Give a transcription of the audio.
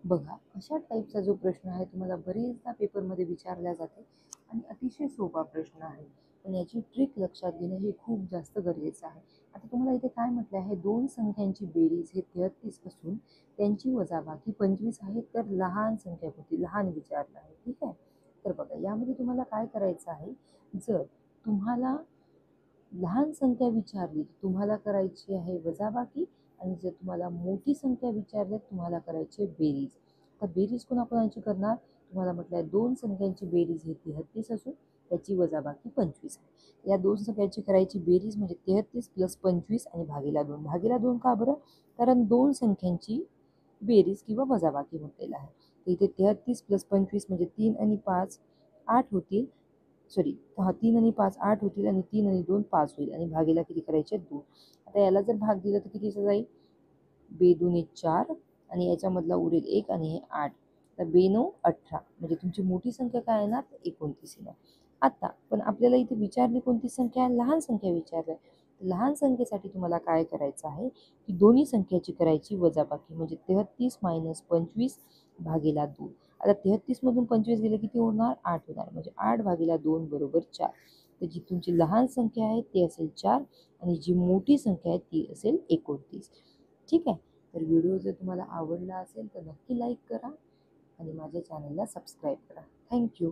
बघा, अशा टाईपचा जो प्रश्न आहे तुम्हाला बरेचदा पेपरमध्ये विचारला जाते आणि अतिशय सोपा प्रश्न आहे. पण याची ट्रिक लक्षात घेणं हे खूप जास्त गरजेचं आहे. आता तुम्हाला इथे काय म्हटलं आहे, दोन संख्यांची बेरीज हे 33 असून त्यांची वजाबाकी 25 आहे. तर लहान संख्या कोणती? लहान विचारलं आहे. ठीक आहे. तर बघा, यामध्ये तुम्हाला काय करायचं आहे, जर तुम्हाला लहान संख्या विचारली तुम्हाला करायची आहे वजाबाकी, आणि जर तुम्हाला मोठी संख्या विचारली तुम्हाला करायची आहे बेरीज. तर बेरीज कोणाकोणाची करणार? तुम्हाला म्हटलं आहे दोन संख्यांची बेरीज ही 33 असून त्याची वजाबाकी 25 आहे. या दोन संख्यांची करायची बेरीज म्हणजे 33 + 25 आणि भागीला 2. भागीला 2 का बरं? कारण दोन संख्यांची बेरीज किंवा वजाबाकी म्हटलेलं आहे. तर इथे 33 + 25 म्हणजे 3 आणि 5 8 होतील. सॉरी, 3 आणि 5 8 होतील आणि 3 आणि 2 5 होईल आणि भागीला किती करायचे? 2. आता याला जर भाग दिला तर कितीचा जाईल? बेदुने 4 आणि याच्यामधला उरेल 1 आणि हे 8. तर बेनो 18 म्हणजे तुमची मोठी संख्या काय येणार? 29 येणार. आता पण आपल्याला इथे विचारली कोणती संख्या? लहान संख्या विचारली आहे. लहान संख्येसाठी तुम्हाला काय करायचं आहे की दोन्ही संख्याची करायची वजाबाकी म्हणजे 33 - 25 भागीला 2. आता 33 मधून 25 गेले किती होणार? 8 होणार. म्हणजे 8 भागीला 2 बरोबर 4. तर जी तुमची लहान संख्या आहे ती असेल 4 आणि जी मोठी संख्या आहे ती असेल 29. ठीक आहे. तर व्हिडिओ जर तुम्हाला आवडला असेल तर नक्की लाईक करा आणि माझ्या चॅनलला सबस्क्राईब करा. थँक्यू.